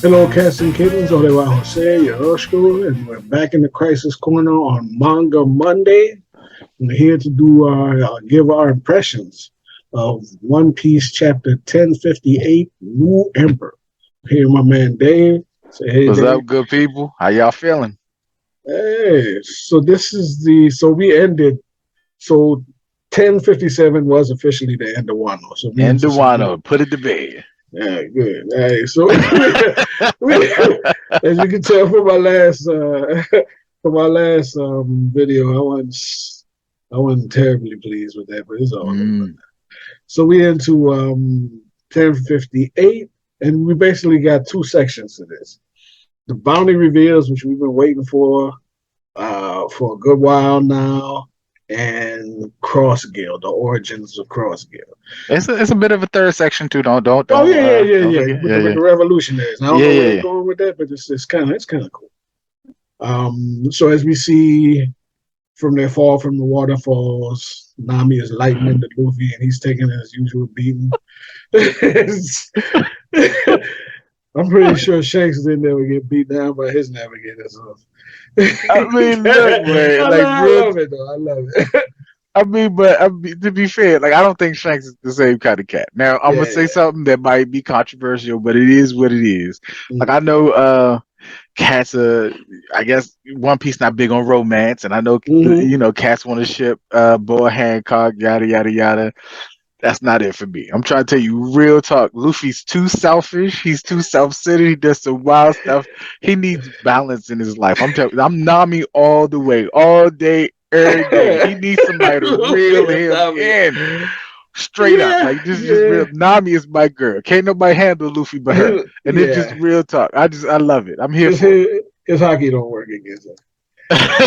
Hello, cats and kittens. Olewa Jose, Yoroshko, and we're back in the Crisis Corner on Manga Monday. We're here to do give our impressions of One Piece Chapter 1058, New Emperor. Here, my man Dave. Say, hey, What's Dave. up, good people? How y'all feeling? Hey, so this is so we ended, so 1057 was officially the end of Wano. So we And into some good. Duano, put it to bed. Yeah, good. Hey, so we, as you can tell from my last from my last video, I wasn't terribly pleased with that, but it's all good. Mm. So we into 1058, and we basically got two sections to this: the bounty reveals, which we've been waiting for a good while now, and Cross Guild, the origins of Cross Guild. It's a bit of a third section too. Oh yeah, yeah, yeah, Don't yeah. forget. With Yeah, the yeah, revolutionaries. I don't yeah, know where yeah, they're yeah. going with that, but it's kind of cool. So as we see from their fall from the waterfalls, Nami is lightning to Luffy, and he's taking his usual beating. I'm pretty sure Shanks didn't ever get beat down by his navigator. So I mean, look, man, I like real. love it though. I love it. To be fair, like I don't think Shanks is the same kind of cat. Now, I'm gonna Yeah, say something that might be controversial, but it is what it is. Like I yeah. know, cats I guess One Piece not big on romance, and I know Mm-hmm. cats want to ship Boa Hancock, yada yada yada. That's not it for me. I'm trying to tell you real talk. Luffy's too selfish. He's too self-centered. He does some wild stuff. He needs balance in his life. I'm Nami all the way, all day, every day. He needs somebody to Luffy reel and him Nami. in straight up. Yeah, Like this is just yeah. real. Nami is my girl. Can't nobody handle Luffy but her. And it's just Yeah. real talk. I love it. I'm here His, for it. his hockey don't work against him.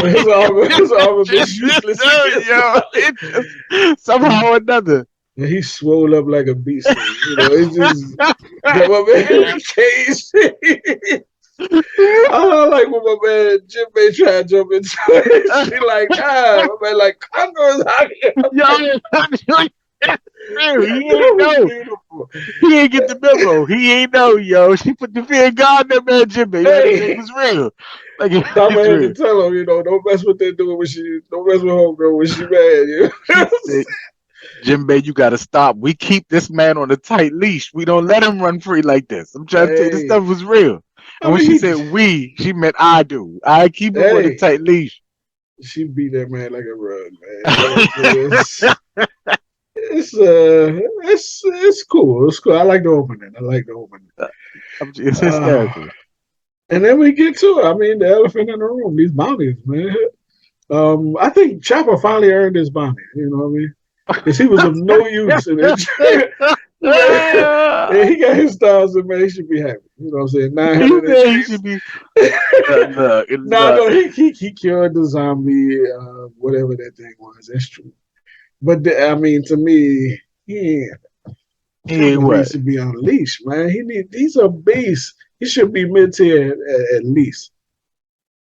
His armor is useless against Yo, Nami. it just somehow or another. And he swole up like a beast. It's just got my man Cage. I like when my man Jim May try to jump into it. She like, nah, my man like Congo is hockey. Yo, real. He That ain't was know. beautiful. He ain't get the memo. He ain't know, yo. She put the fear of God in that man Jimmy. Yo, that thing Hey, was real. Like Dama it's had to real. tell him, don't mess with that dude when don't mess with homegirl when she mad. She said, Jimbe, you gotta stop. We keep this man on a tight leash. We don't let him run free like this. I'm trying to tell you, this Hey, stuff was real. I And when mean, she said we, she meant I do. I keep him on a hey, tight leash. she beat that man like a rug, man. It's cool. It's cool. I like the opening. It's Uh, hysterical. and then we get to it. I mean, the elephant in the room. These bounties, man. I think Chopper finally earned his bounty. You know what I mean? Because he was of no use in it. Man, and he got his thousand, man. He should be happy. You know what I'm saying? He 900 said he should entries. be look, No, look. he cured the zombie, whatever that thing was. That's true. But I mean, to me, he He ain't Chopper what? needs to be unleashed, man. He's a beast. He should be mid tier at least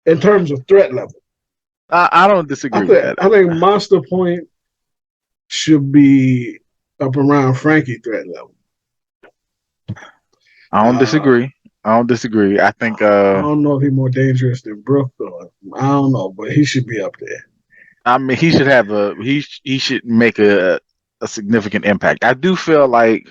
in terms of threat level. I don't I disagree with think that. I think Monster Point should be up around Frankie threat level. I don't Uh, disagree. I don't disagree. I think I don't know if he's more dangerous than Brook or I don't know, but he should be up there. I mean he should have he should make a significant impact. I do feel like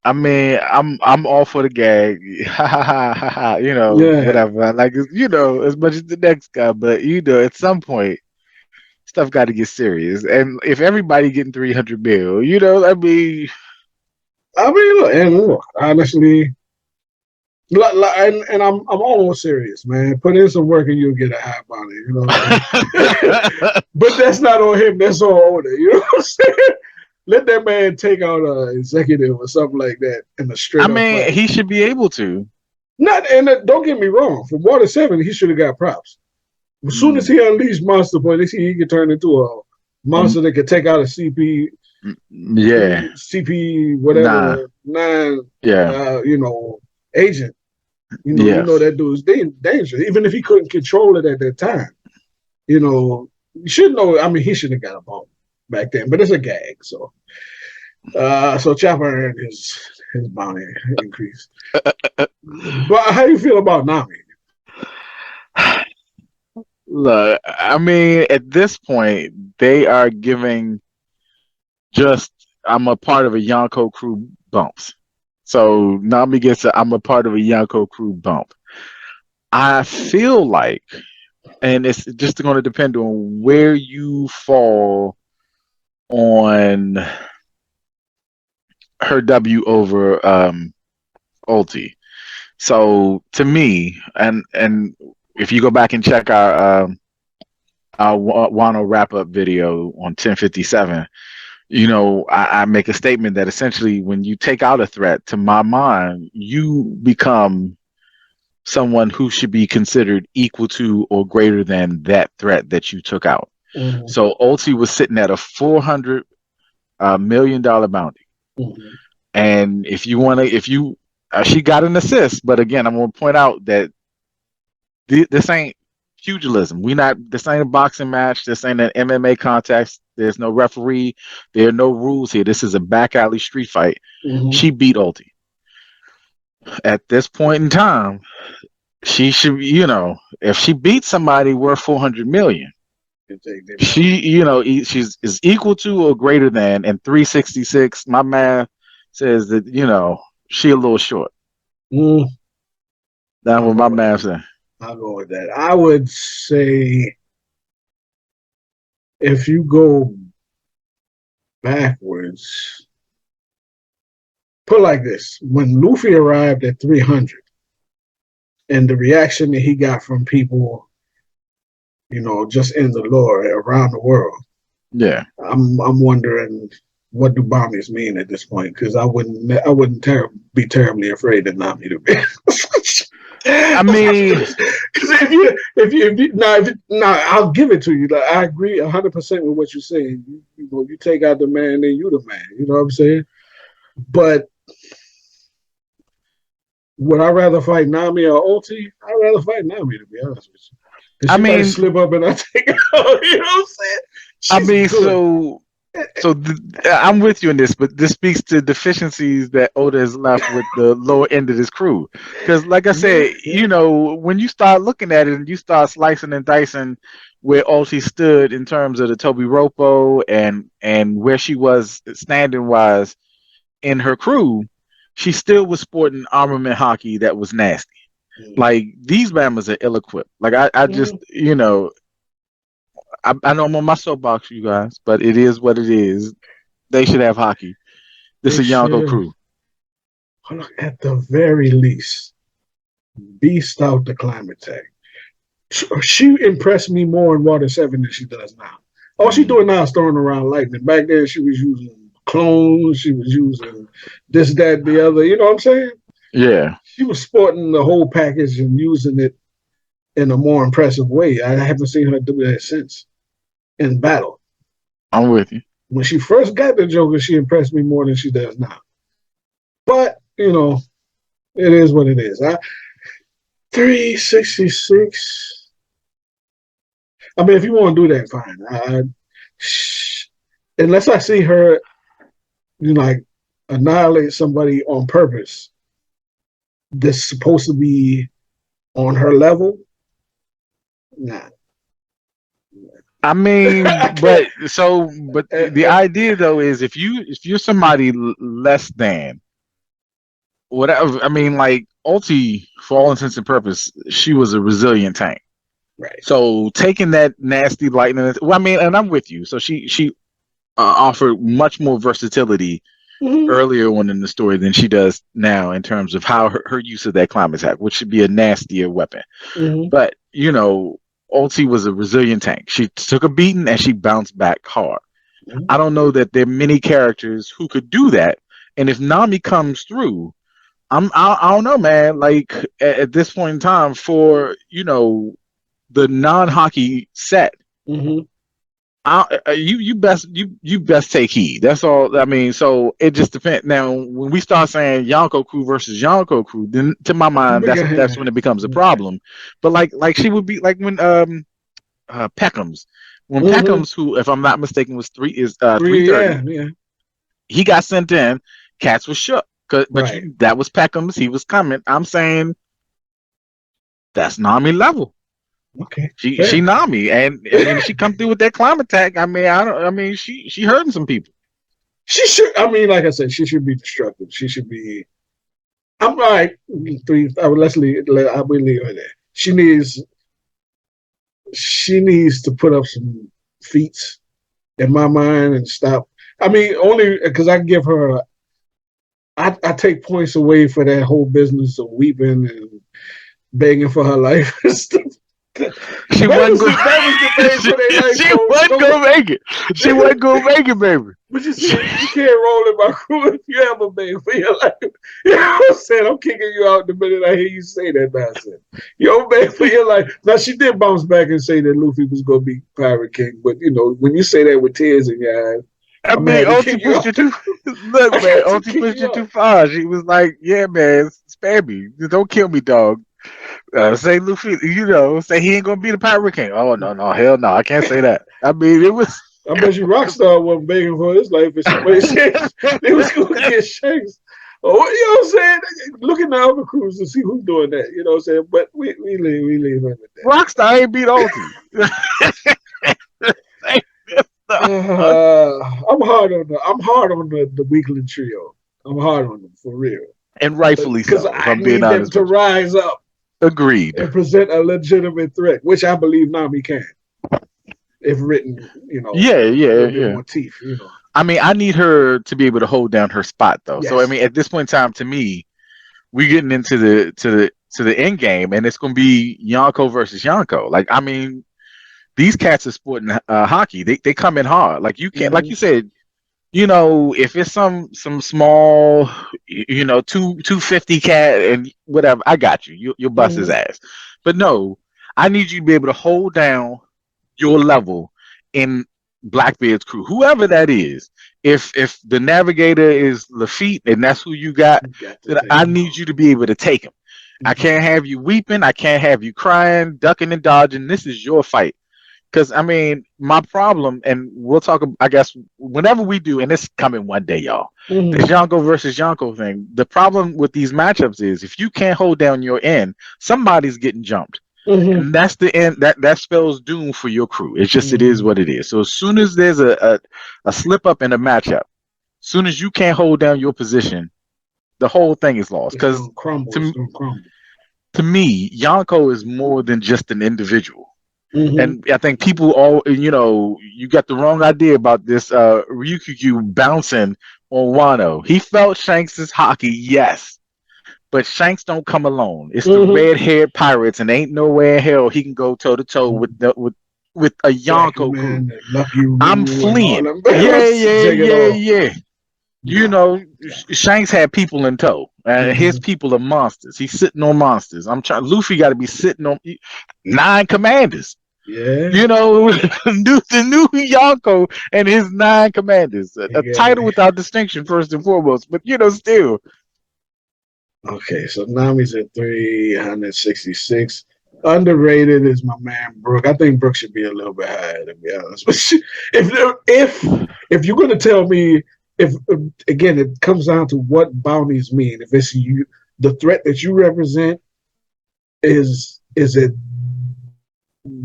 I mean I'm all for the gag. Ha ha ha ha ha, Yeah, whatever. Like as much as the next guy, but at some point stuff got to get serious. And if everybody getting 300 mil, I mean, I mean, look, honestly, and I'm almost serious, man. Put in some work and you'll get a high bounty. You know what I'm saying? But that's not on him. That's on Oda. You know what I'm saying? Let that man take out an executive or something like that in a I straight up mean, fight. he should be able to. Not and don't get me wrong. For Water 7, he should have got props. As soon as Mm, he unleashed Monster Point, they see he could turn into a um, monster that could take out a CP yeah, nah, whatever 9 yeah, agent. You know yes. that dude's dangerous. Even if he couldn't control it at that time, you should know. I mean, he should have got a bump back then, but it's a gag. So Chopper earned his bounty increase. But how do you feel about Nami? Look, I mean, at this point, they are giving just I'm a part of a Yonko crew bumps. So Nami gets a I'm a part of a Yonko crew bump. I feel like, and it's just going to depend on where you fall on her W over Ulti. So to me, and if you go back and check our Wano wrap up video on 1057, I make a statement that essentially when you take out a threat, to my mind, you become someone who should be considered equal to or greater than that threat that you took out. Mm-hmm. So Ulti was sitting at a $400 million bounty. Mm-hmm. And she got an assist, but again, I'm going to point out that this ain't pugilism. This ain't a boxing match. This ain't an MMA contest. There's no referee. There are no rules here. This is a back alley street fight. Mm-hmm. She beat Ulti. At this point in time, she should, if she beats somebody worth 400 million, she, she's is equal to or greater than, and 366. My math says that she a little short. Mm, That's I'll what my go with math that. says. I'll go with that. I would say if you go backwards, put it like this: when Luffy arrived at 300, and the reaction that he got from people, just in the lore around the world, Yeah. I'm wondering what do bounties mean at this point? Because I wouldn't be terribly afraid of Nami to be. I mean, Because now I'll give it to you. Like, I agree 100% with what you're saying. You take out the man, then you the man. You know what I'm saying? But would I rather fight Nami or Ulti? I'd rather fight Nami, to be honest with you. Because I she might mean, slip up and I take her out. You know what I'm saying? I She's mean, good. I'm with you in this, but this speaks to deficiencies that Oda has left with the lower end of this crew. Because, like I Yeah, said, yeah. when you start looking at it and you start slicing and dicing where Ulti stood in terms of the Toby Ropo and where she was standing wise in her crew, she still was sporting armament hockey that was nasty. Mm-hmm. Like these Bammers are ill equipped. Like I just, Mm-hmm. I know I'm on my soapbox, you guys, but it is what it is. They should have hockey. This They is a Yonko should, crew. at the very least, beast out the climate tag. She impressed me more in Water 7 than she does now. All she Mm. doing now is throwing around lightning. Back then, she was using clones. She was using this, that, the other. You know what I'm saying? Yeah, She was sporting the whole package and using it in a more impressive way. I haven't seen her do that since in battle. I'm with you. When she first got the Joker, she impressed me more than she does now. But, it is what it is. 366. I mean, if you want to do that, fine. Unless I see her, like annihilate somebody on purpose that's supposed to be on her level, nah. I mean, I can't. but the idea though is if you're somebody less than whatever. I mean, like Ulti, for all intents and purposes, she was a resilient tank. Right. So taking that nasty lightning, well, I mean, and I'm with you. So she offered much more versatility Mm-hmm. earlier on in the story than she does now in terms of how her use of that climate attack, which should be a nastier weapon. Mm-hmm. But Ulti was a resilient tank. She took a beating and she bounced back hard. Mm-hmm. I don't know that there are many characters who could do that. And if Nami comes through, I don't know, man. Like at this point in time, for the non hockey set, Mm-hmm. you best take heed. That's all. I mean, so it just depends. Now, when we start saying Yonko crew versus Yonko crew, then to my mind, that's when it becomes a problem. But like she would be like when Peckham's, Mm-hmm. who, if I'm not mistaken, was 330. Yeah, yeah. He got sent in. Cats was shook. But Right. that was Peckham's. He was coming. I'm saying That's Nami level. Okay, She fair. Nami, and I mean, she come through with that climate attack. I mean, I don't. I mean, she hurting some people. She should. I mean, like I said, she should be destructive. She should be. I'm like three. Let's leave. I will leave her there. She needs to put up some feats in my mind and stop. I mean, only because I give her. I take points away for that whole business of weeping and begging for her life and stuff. She wasn't going. Babies get begged for their life, She so wasn't don't. gonna make it. She wasn't gonna make it, baby. But you see, you can't roll in my crew if you ever beg for your life. You know what I'm saying? I'm kicking you out the minute I hear you say that nonsense. You don't beg for your life. Now, she did bounce back and say that Luffy was going to be Pirate King. But, when you say that with tears in your eyes, I I'm going mean, to have to Ulti kick you pushed out. it too. Look, I man, got to Ulti kick pushed you it too out. far. She was like, "Yeah, man, spare me. Don't kill me, dog." Say Luffy, say he ain't gonna be the Pirate King. Oh no, no, hell no, I can't say that. I mean, it was. I bet you Rockstar wasn't begging for his life, but somebody said they was going to get Shanks. Oh, you know what I'm saying? Look at the other crews to see who's doing that. You know what I'm saying? But we leave him at Rockstar ain't beat Ulti. I'm hard on the weakling trio. I'm hard on them for real. And rightfully Because so, if I I'm being need them honest to with you. rise up Agreed. and present a legitimate threat, which I believe Nami can, if written, Yeah, a yeah, little bit yeah. more teeth. I mean, I need her to be able to hold down her spot though. So I Yes. mean, at this point in time, to me, we getting into the end game, and it's gonna be Yonko versus Yonko. Like, I mean, these cats are sporting hockey. They come in hard. Like you can't, like Mm-hmm. you said, if it's some small, 250 cat and whatever, I got you. You'll bust his Mm-hmm. ass. But no, I need you to be able to hold down your level in Blackbeard's crew, whoever that is. If the navigator is Lafitte and that's who you got, You got to then take I them need out. you to be able to take him. I Mm-hmm. can't have you weeping. I can't have you crying, ducking and dodging. This is your fight. Because I mean, my problem, and we'll talk. I guess whenever we do, and it's coming one day, y'all. This Mm-hmm. Yonko versus Yonko thing. The problem with these matchups is if you can't hold down your end, somebody's getting jumped, Mm-hmm. and that's the end. That spells doom for your crew. It's just it is Mm-hmm. what it is. So as soon as there's a slip up in a matchup, as soon as you can't hold down your position, the whole thing is lost. It's Because gonna crumble. It's to gonna crumble. to me, Yonko is more than just an individual. Mm-hmm. And I think people you got the wrong idea about this Ryukyu bouncing on Wano. He felt Shanks's hockey, yes, but Shanks don't come alone. It's the Mm-hmm. red-haired pirates, and ain't nowhere in hell he can go toe to toe with a Jackie Yonko crew. Man, Lucky I'm Roo, and all fleeing. them Yeah, bells. yeah, Take it yeah, off. yeah. You Nah. know, Shanks had people in tow, and his Mm-hmm. people are monsters. He's sitting on monsters. I'm trying. Luffy got to be sitting on nine commanders. Yeah. The new Yonko and his nine commanders. A Yeah. title without distinction, first and foremost. But still. Okay, so Nami's at 366. Underrated is my man Brooke. I think Brooke should be a little bit higher, to be honest. But if you're gonna tell me, if again it comes down to what bounties mean. If it's you, the threat that you represent is it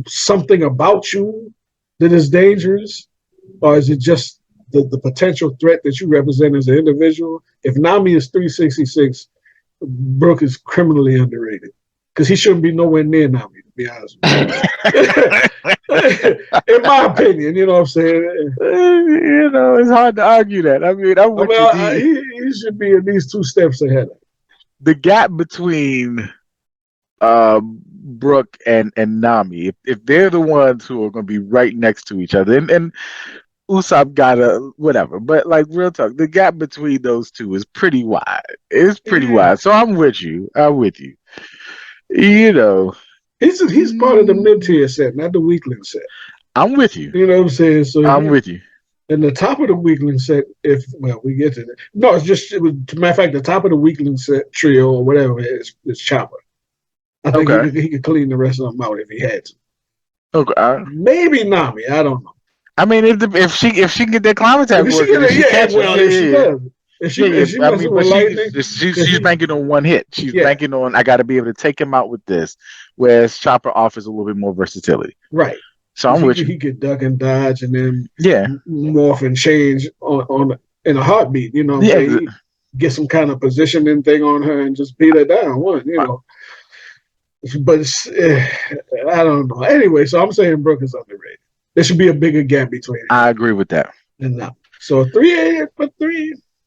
something about you that is dangerous, or is it just the potential threat that you represent as an individual? If Nami is 366, Brooke is criminally underrated because he shouldn't be nowhere near Nami, to be honest with you. In my opinion, you know what I'm saying? It's hard to argue that. I mean, I'm I with mean, you. The he should be at least two steps ahead of the gap between Brooke and Nami, if they're the ones who are going to be right next to each other, and Usopp got a whatever, but like real talk, the gap between those two is pretty wide. It's pretty him. Yeah. wide. So I'm with you. I'm with you. You know, He's part of the mid mm, tier set, not the weakling set. I'm with you. You know what I'm saying? So I'm with you. in the top of the weakling set, if well, we get to that. No, to matter of fact, the top of the weakling set trio or whatever is Chopper. I think Okay. he could clean the rest of them out if he had to. Okay. Maybe Nami, I don't know. I mean, if she can get that climate If tag she working, get if it, she yeah, catches, well, yeah, if she yeah, does. Is Yeah, she yeah. is she I mean, messing but with lightning? Cause she's he, banking on one hit. She's yeah, banking on I got to be able to take him out with this, whereas Chopper offers a little bit more versatility. right. So Cause I'm with you. he could duck and dodge and then Yeah, morph and change on in a heartbeat. You know what I'm yeah. saying? He get some kind of positioning thing on her and just beat her down. One, you know. But I don't know. Anyway, so I'm saying Brooke is underrated. There should be a bigger gap between her I agree with that. and now. So 380, but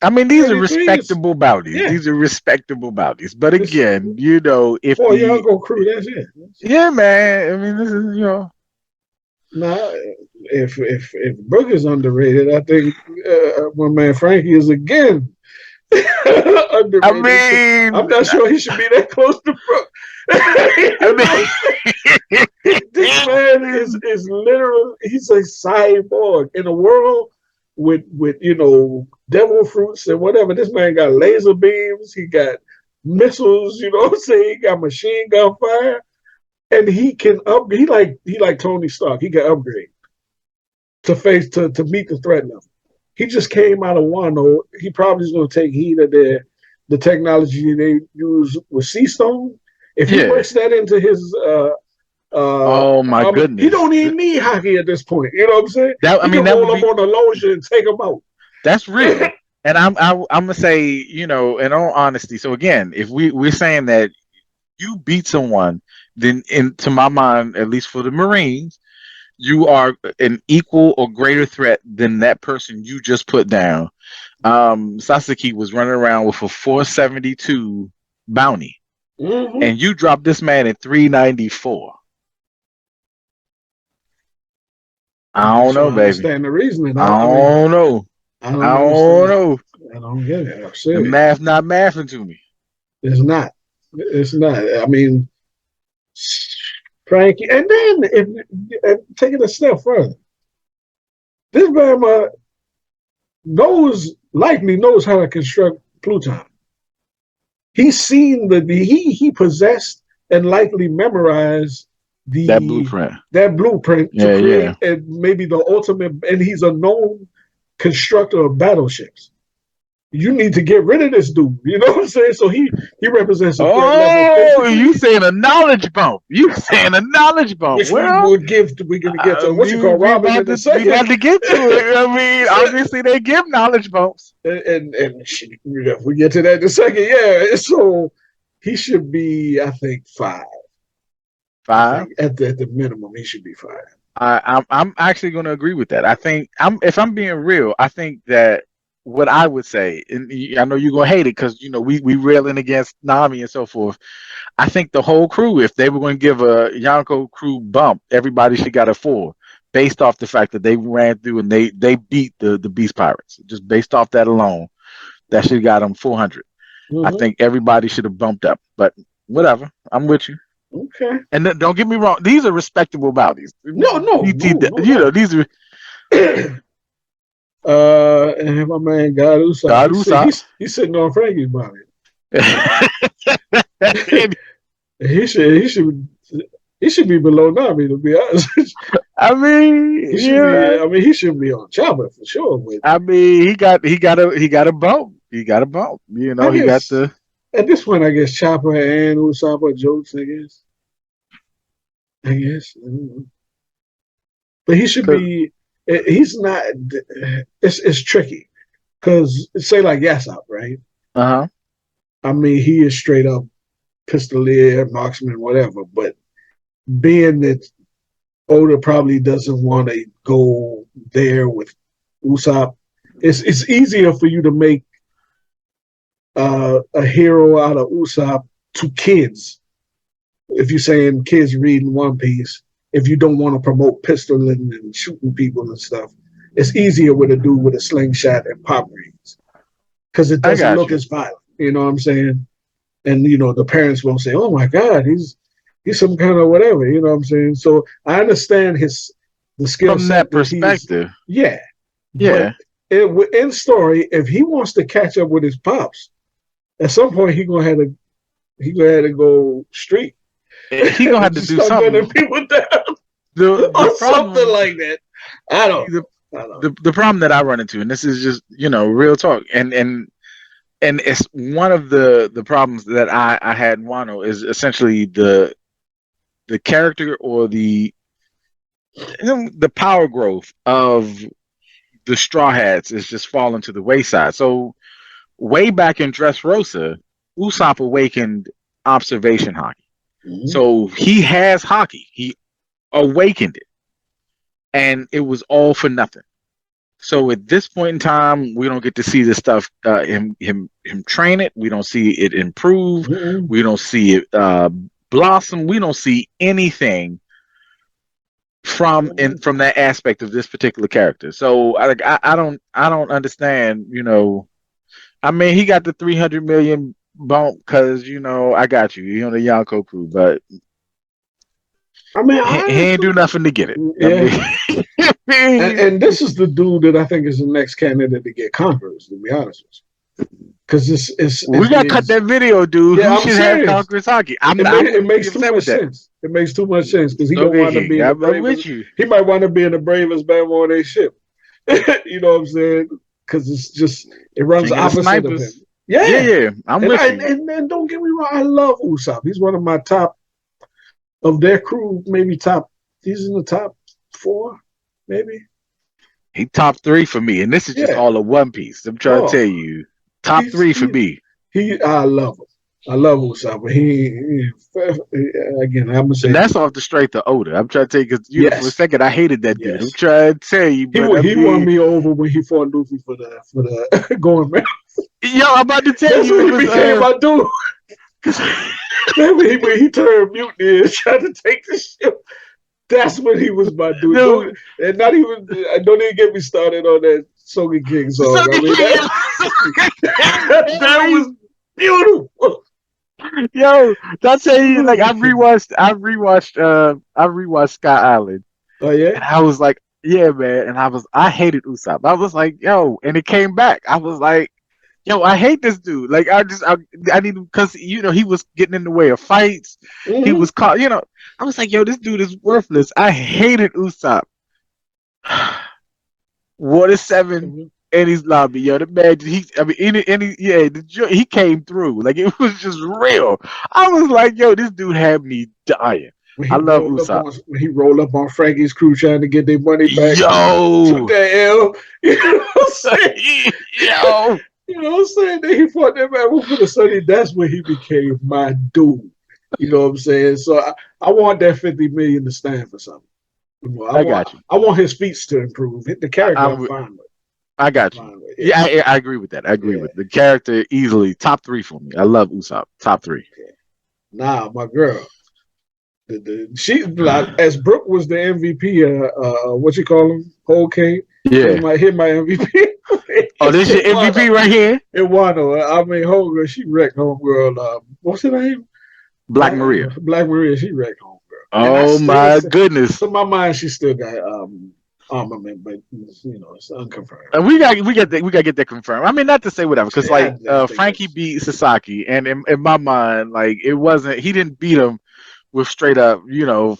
I mean, these are 383 is respectable bounties. yeah. These are respectable bounties. But This again, you know, if for y'all the go crew. That's it. yeah, man. I mean, this is Now, if Brooke is underrated, I think my man Frankie is again I underrated. I'm mean, not sure he should be that close to Brooke. You know what I'm saying? This man is literally he's a cyborg in a world with devil fruits and whatever. This man got laser beams. He got missiles. You know what I'm saying? He got machine gun fire, and he can upgrade. He like Tony Stark. He can upgrade to meet the threat level. He just came out of Wano. He probably is going to take heed of the technology they use with Sea Stone. If he yeah. works that into his Oh my he goodness. don't even need hockey at this point. You know what I'm saying? That I He mean, can that roll would up be on the lotion and take him out. that's real. And I'm gonna say, in all honesty. So again, if we're saying that you beat someone, then to my mind, at least for the Marines, you are an equal or greater threat than that person you just put down. Sasaki was running around with a 472 bounty, Mm-hmm. and you dropped this man at 394. I'm I not don't sure know, I baby. understand the reasoning. I I mean, don't know. I I don't don't understand. know. I don't get it. I'm The serious. math not mathing to me. It's not. It's not. I mean, Frankie. And then if take it a step further, this Bama likely knows how to construct Pluton. He's seen he possessed and likely memorized That the blueprint. that blueprint to Yeah, yeah. create and maybe the ultimate. And he's a known constructor of battleships. You need to get rid of this dude. You know what I'm saying? So he represents a threat level Oh, you physically, saying a knowledge bump? You saying a knowledge bump? which we Well, would give. We're gonna get I to what you mean, call Robin in a we second. about to get to it. I mean, obviously they give knowledge bumps. And if we get to that in a second, yeah. So he should be, I think, five. I Five. think at the minimum he should be five. I'm actually going to agree with that. I think if I'm being real, I think that what I would say, and I know you're going to hate it because we railing against Nami and so forth. I think the whole crew, if they were going to give a Yonko crew bump, everybody should got a 4, based off the fact that they ran through and they beat the Beast Pirates. Just based off that alone, that should have got them 400. I Mm-hmm. think everybody should have bumped up, but whatever. I'm with you. Okay. And don't get me wrong; these are respectable bounties. No. These are And my man God Usopp, God Usopp. he's sitting on Frankie's body. And, he should be below Nami to be honest. I mean, He should be. yeah. I mean, he should be on Chopper for sure. But I mean, he got a bump. He got a bump. I He got guess the. at this point, I guess Chopper and Usopp are jokes. I guess. But he should be. He's not. It's tricky because say like Yasop, right? Uh huh. I mean, he is straight up pistolier, marksman, whatever. But being that Oda probably doesn't want to go there with Usopp, it's easier for you to make a hero out of Usopp to kids. If you're saying kids reading One Piece, if you don't want to promote pistoling and shooting people and stuff, it's easier with a dude with a slingshot and pop rings because it I doesn't got look you. as violent. You know what I'm saying? And the parents won't say, "Oh my God, he's some kind of whatever." You know what I'm saying? So I understand the skill From set that that he's perspective, yeah, but yeah. in story, if he wants to catch up with his pops, at some point he gonna have to go street He gonna have to just do start gunning something. people down The or something problem like that. I don't the, know. I don't the problem that I run into, and this is just real talk, and and it's one of the problems that I had in Wano is essentially the character or the power growth of the Straw Hats is just falling to the wayside. So way back in Dressrosa, Usopp awakened observation hockey. Mhm. So he has hockey. He awakened it, and it was all for nothing. So at this point in time, we don't get to see this stuff. Him train it. We don't see it improve. Mhm. We don't see it blossom. We don't see anything Mhm. from that aspect of this particular character. So I don't understand. I mean, he got the 300 million bump because I got you. You on the Yonko crew, but I mean, he ain't do honestly, nothing to get it. I yeah. And this is the dude that I think is the next candidate to get conquerors. To be honest with you, because we it's got to the cut that video, dude. yeah. Who I'm should have serious. Conqueror's hockey? I It wouldn't be makes too upset much with that. sense. It makes too much sense because he don't Okay, wind up King. being the I'm bravest. with you. He might wind up being the bravest man on their ship. You know what I'm saying? Because it's just it runs King of the opposite of him. snipers. Yeah, Yeah, yeah. I'm and with you. don't get me wrong, I love Usopp. He's one of my top of their crew, maybe top. He's in the top four, maybe. He top three for me, and this is just Yeah. all of One Piece. I'm trying to Oh, tell you, top he's three for me. I love him. I love Usopp, but again, I'm gonna And say that's off the straight to Oda. I'm trying to tell you because for a yes, second I hated that dude. I'm yes. trying to tell you, but I He won mean, me over when he fought Luffy for the going man. yo, I'm about to tell That's you, when it he was became my dude. 'cause Then when he turned mutiny and tried to take the ship. That's when he was my dude. no, Don't even get me started on that Sogi King song. I Sugar mean King, that was beautiful. yo, that's tell you like I rewatched Sky Island, Oh yeah. and I was like, yeah, man, and I hated Usopp. I was like, yo, and it came back. I was like, yo, I hate this dude. Like, I need him because he was getting in the way of fights. He Mm-hmm. was caught. I was like, yo, this dude is worthless. I hated Usopp. Water seven Mm-hmm. in his lobby, yo. The man, I mean, yeah, he came through. Like it was just real. I was like, yo, this dude had me dying. I love Usopp. When he rolled up on Frankie's crew trying to get their money back, took Yo, that L. You know what I'm saying? yo, You know what I'm saying? Then he fought that man for the Sunday. That's when he became my dude. You know what I'm saying? So I want that 50 million to stand for something. You know, I got you. I want his speech to improve. The character I'm I'm fine with. I I'm got you. fine with. Yeah, Yeah. I agree with that. I agree Yeah. with the character easily top three for me. I love Usopp. Top three. Okay. Nah, my girl. She like as Brooke was the MVP. What you call him? Whole King. Yeah. Hit my MVP. Oh, this your MVP right here, In Wano. I mean, homegirl, she wrecked homegirl. What's her name? Black Maria. Black Maria. She wrecked homegirl, and I Oh still, my goodness. to my mind, she still got armament, but it's unconfirmed. And we got to get that confirmed. I mean, not to say whatever, because Yeah, like I think Frankie that's beat Sasaki, and in my mind, like it wasn't. He didn't beat him with straight up,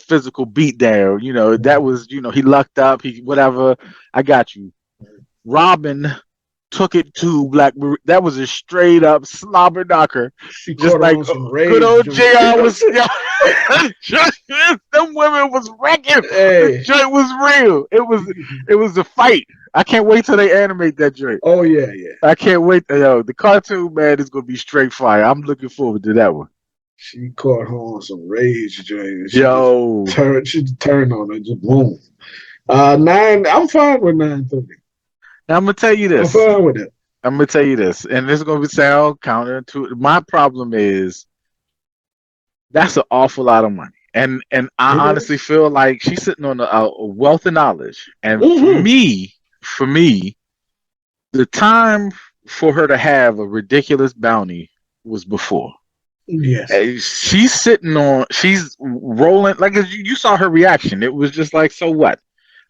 physical beat down. That was, he lucked up. He whatever. I got you. Robin took it to Black Maria. That was a straight up slobber knocker, she just caught her like on some good rage old joint. You Jr. know what I'm was. saying? Them women was wrecking. The Hey. joint was real. It was a fight. I can't wait till they animate that joint. Oh yeah, yeah. I can't wait. Yo, the cartoon man is gonna be straight fire. I'm looking forward to that one. She caught her on some rage joint. Yo, She turned on her, just boom. Nine. I'm fine with 9:30. now I'm gonna tell you I'm this. fine with it. I'm gonna tell you this, and this is gonna be sound counter to my problem is that's an awful lot of money. And I It honestly is. feel like she's sitting on a wealth of knowledge. And Mm-hmm. for me, the time for her to have a ridiculous bounty was before. Yes. She's rolling like you saw her reaction. It was just like, so what?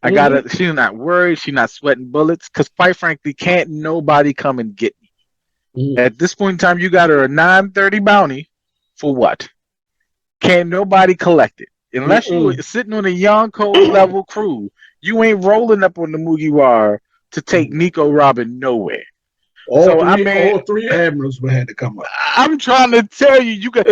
I Mm-hmm. gotta. She's not worried. She's not sweating bullets. Because quite frankly, can't nobody come and get me Mm-hmm. at this point in time. You got her a 930 bounty for what? Can't nobody collect it unless you were Mm-mm. sitting on a Yonko level crew. You ain't rolling up on the Mugiwara to take Nico Robin nowhere. So I mean, all three admirals would have to come up. I'm trying to tell you, you got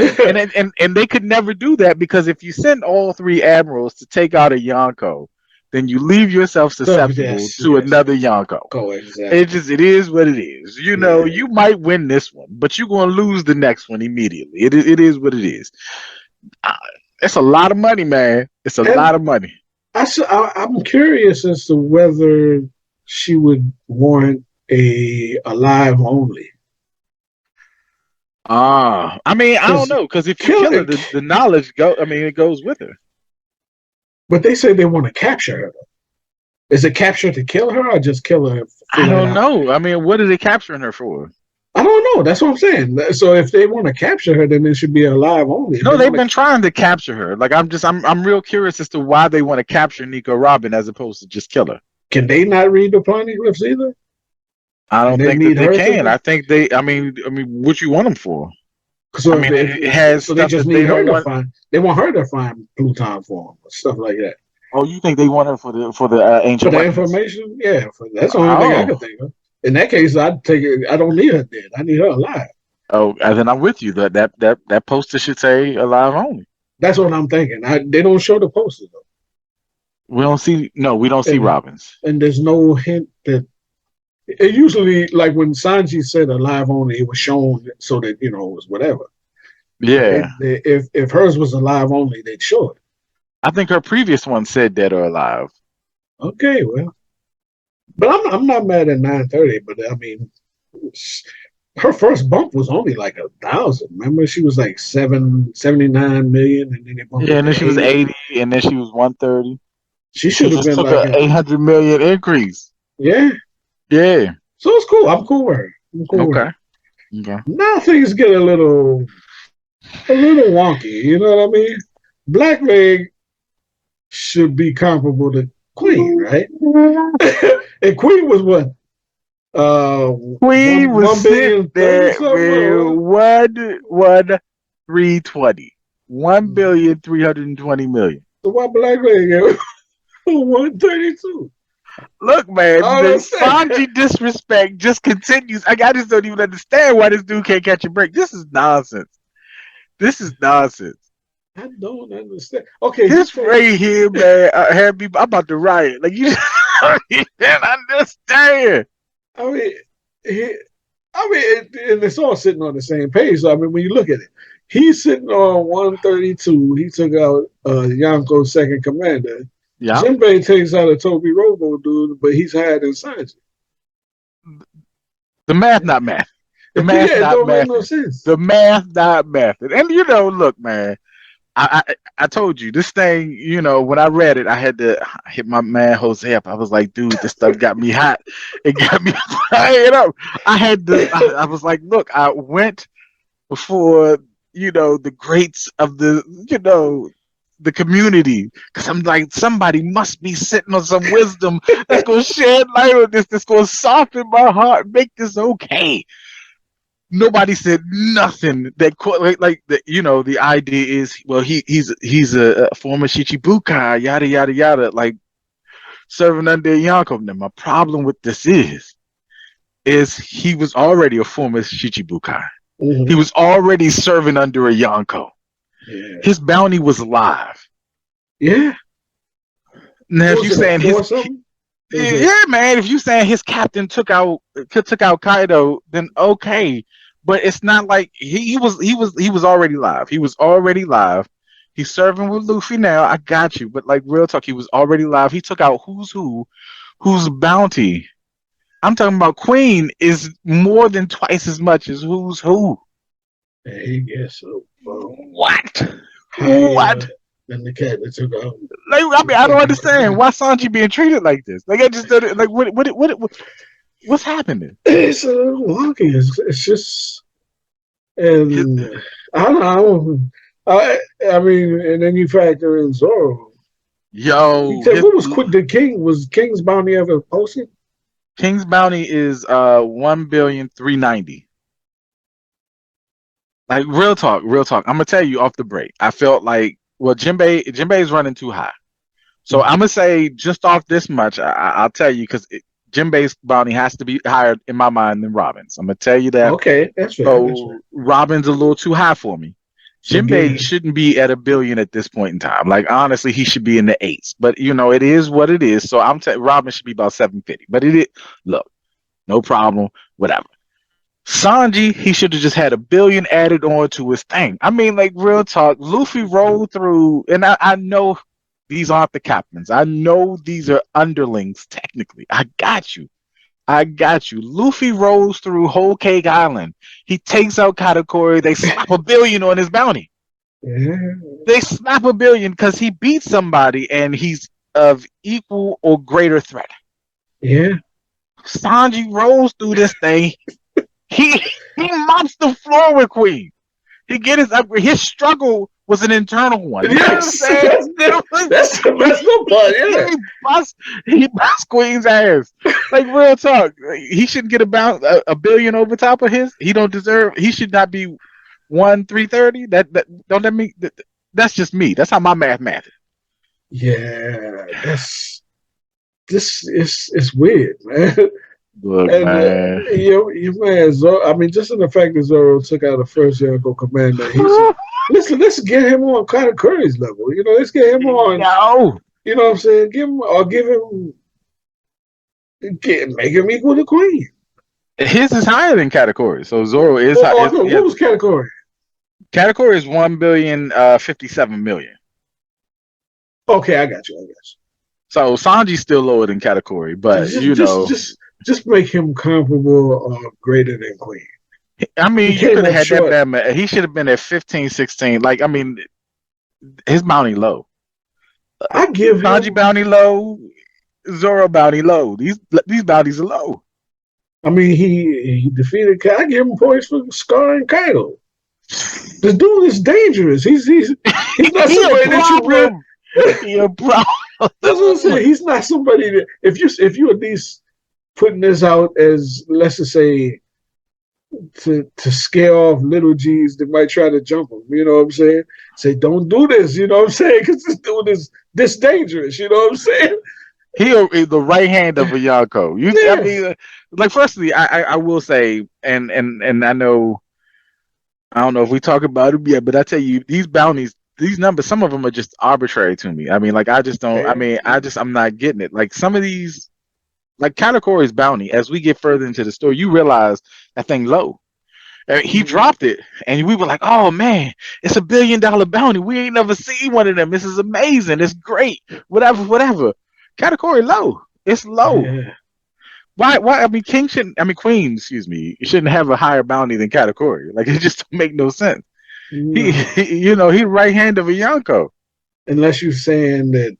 and they could never do that because if you send all three admirals to take out a Yonko, then you leave yourself So susceptible yes, to yes, another Yonko. go It exactly. just it is what it is. You know, Yeah, you might win this one, but you're gonna lose the next one immediately. It is what it is. Uh, It's a lot of money, man. It's a and lot of money. I'm curious as to whether she would warrant a live only I mean, I don't because know because if you kill kill her, it. the knowledge go. I mean, it goes with her. But they say they want to capture her. Is it capture to kill her or just kill her I flat don't out? know. I mean, what are they capturing her for? I don't know. That's what I'm saying. So if they want to capture her, then it should be a live only. If they No, they've want to, been trying to capture her. Like I'm real curious as to why they want to capture Nico Robin as opposed to just kill her. can they not read the poneglyphs either? I And don't they think that need they her can. to. I think they. I mean, what you want them for? I So mean, it has so they stuff just that they need her don't to want. find. They want her to find Pluton for them, stuff like that. Oh, you think they want her for the For ancient the weapons? information, yeah. That's the only thing I Oh, could think of. In that case, I'd take it. I don't need her dead. I need her alive. oh, and then I'm with you. That poster should say alive only. That's what I'm thinking. They don't show the posters though, We don't see. No, we don't see and Robins. there's no hint that it usually like when Sanji said alive only, it was shown so that it was whatever. Yeah, If hers was alive only, they'd show it. I think her previous one said dead or alive. Okay, well, but I'm not mad at 930. But I mean, her first bump was only like 1,000. Remember, she was like 779 million, and then they bumped Yeah, it and then to she was 80. 80, and then she was 130. She She should have just been took like a 800 million increase. yeah. Yeah. So it's cool. I'm cool with her. I'm cool with Okay. her. Okay. Now things get a little wonky. You know what I mean? Blackleg should be comparable to Queen, right? And Queen was what? We One was one sitting billion thirty there something. with Or 320. One what? billion 320 million. So why Blackleg at 132? Look, man, I the don't understand. Sanji disrespect just continues. I just don't even understand why this dude can't catch a break. This is nonsense. This is nonsense. I don't understand. Okay, he This takes. right here, man, had me. I'm about to riot. Like you don't even understand. I mean, he. I mean, and it's all sitting on the same page. So I mean, when you look at it, he's sitting on 132. He took out Yonko's second commander. Yeah. Jinbei takes out a Toby Robo dude, but he's higher than Sanji. The math, not math. The math, Yeah, it not don't make no mathing. sense. The math, not mathing. And look, man. I told you this thing. When I read it, I had to hit my man Jose up. I was like, dude, this stuff got me hot. It got me fired up. I had to. I was like, look, I went before the greats of the community because I'm like somebody must be sitting on some wisdom that's gonna shed light on this. That's gonna soften my heart, make this okay. Nobody said nothing that like the the idea is well he's a former Shichibukai yada yada yada like serving under Yonko. Now my problem with this is he was already a former Shichibukai. He Mm-hmm. was already serving under a Yonko. Yeah, His bounty was live. yeah. Now What if you was it, a saying four something? It was a yeah man, if you saying his captain took out Kaido, then okay. But it's not like he was already live. He was already live. He's serving with Luffy now. I got you. But like real talk, he was already live. He took out who's bounty. I'm talking about Queen is more than twice as much as who's who. I guess so. What? Higher What? than the cat that took out Like I the mean, I don't second understand command. why Sanji being treated like this. Like I just don't like what's happening. It's a little wonky. It's just, and I don't know. I mean, and then you factor in Zoro. You Yo, tell what was quick? The King was King's bounty ever posted? King's bounty is 1,390,000,000. Like real talk, real talk. I'm gonna tell you off the break. I felt like Jinbei is running too high. So I'm gonna say just off this much. I'll tell you because Jinbei's bounty has to be higher in my mind than Robin's. I'm gonna tell you that. Okay, that's fair. That's fair. So Robin's a little too high for me. So give Jinbei him. shouldn't be at 1 billion at this point in time. Like honestly, he should be in the eights. But it is what it is. So Robin should be about 750. But it is look, no problem, whatever. Sanji, he should have just had 1 billion added on to his thing. I mean, like real talk, Luffy rolled through, and I know these aren't the captains. I know these are underlings technically. I got you. I got you. Luffy rolls through Whole Cake Island. He takes out Katakuri. They slap 1 billion on his bounty. Yeah, They slap 1 billion because he beat somebody and he's of equal or greater threat. yeah, Sanji rolls through this thing. He he mops the floor with Queen. He get his upgrade. His struggle was an internal one. You know what I'm yes. saying? It was, That's the best part. Yeah, he bust he bust Queen's ass. Like real talk. He shouldn't get about 1 billion over top of his. He don't deserve. He should not be 1,330. That don't that mean that's just me. That's how my math. yeah. That's this is it's weird, man. Look, And man. your man Zoro. I mean, just in the fact that Zoro took out the first Yonko commander, he's listen. Let's get him on kind of Curry's level. Let's get him on. No. You know what I'm saying? Give him, make him equal to Queen. His is higher than category. So Zoro is high. Oh, no, what was category? Category is 1 billion 57 million. Okay, I got you. I got you. So Sanji's still lower than category, but Just make him comparable or greater than Queen. I He mean, you came could have up had short. that bad. He should have been at 15, 16. Like, I mean, his bounty low. I give Sanji him. bounty low. Zoro bounty low. These bounties are low. I mean, he defeated. I give him points for Scar and Kaido. The dude is dangerous. He's not He a somebody that you really. problem. He a problem. That's what I'm saying. He's not somebody that if you at least putting this out as, let's just say, to scare off little G's that might try to jump him. You know what I'm saying? Say, don't do this. You know what I'm saying? Because this dude is this dangerous. You know what I'm saying? He the right hand of a Yonko. I Yeah. mean, like, firstly, I will say, and I don't know if we talk about it yet, but I tell you, these bounties, these numbers, some of them are just arbitrary to me. I mean, like, I just don't. I mean, I'm not getting it. Like some of these, like Katakuri's bounty, as we get further into the story, you realize that thing low. He dropped it, and we were like, "Oh man, it's $1 billion bounty. We ain't never seen one of them. This is amazing. It's great. Whatever, whatever." Katakuri low. It's low. Yeah. Why? Why? I mean, King shouldn't. I mean, Queen. Excuse me. Shouldn't have a higher bounty than Katakuri. Like it just don't make no sense. No. He right hand of a Yonko. Unless you're saying that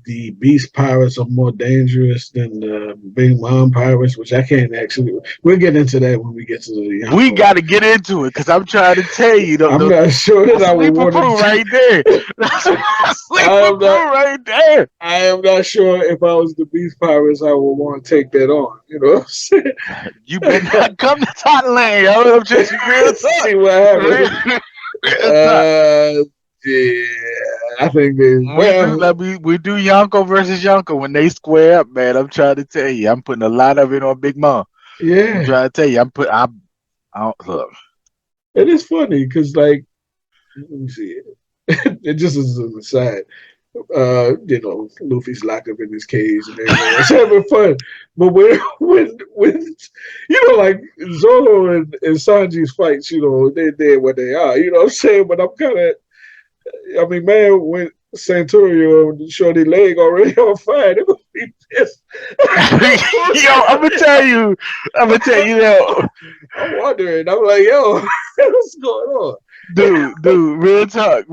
the beast pirates are more dangerous than the big mom pirates, which I can't actually. We'll get into that when we get to the We Yonko. got to get into it because I'm trying to tell you, I'm not sure that that's I would sleeper want crew to. right there. That's sleeper I'm crew not. right there. I am not sure if I was the beast pirates, I would want to take that on. You know what I'm saying? You better not come to Thailand, yo. I'm just real talk. See what happens. Real talk. Yeah, I think they We do Yonko versus Yonko when they square up, man. I'm trying to tell you, I'm putting a lot of it on Big Mom. I'm yeah. trying to tell you, I don't, look. It is funny because, like, let me see it just as an aside. Luffy's locked up in his cage and everybody else having fun. But when like Zoro and Sanji's fights, they're what they are. You know what I'm saying? But I'm kind of, I mean, man, when Santorio and Shorty leg already on fire, they're gonna be pissed. Yo, I'm gonna tell you, yo, I'm wondering. I'm like, yo, what's going on? dude, real talk.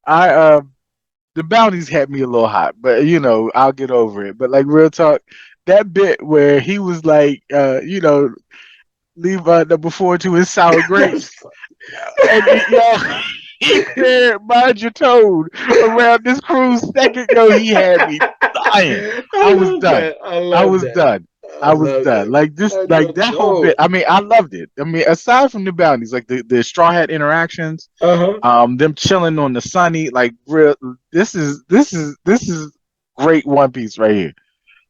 I the bounties had me a little hot, but I'll get over it. But like real talk, that bit where he was like, leave number 4 to his sour grapes, and he said, "Mind your tone around this crew's second." Yo, he had me dying. I was done. I I love was that. done. I I was love done. that. Like this, I like love that whole Joe. bit. I mean, I loved it. I mean, aside from the bounties, like the Straw Hat interactions, Uh-huh. them chilling on the sunny, like real. This is great One Piece right here.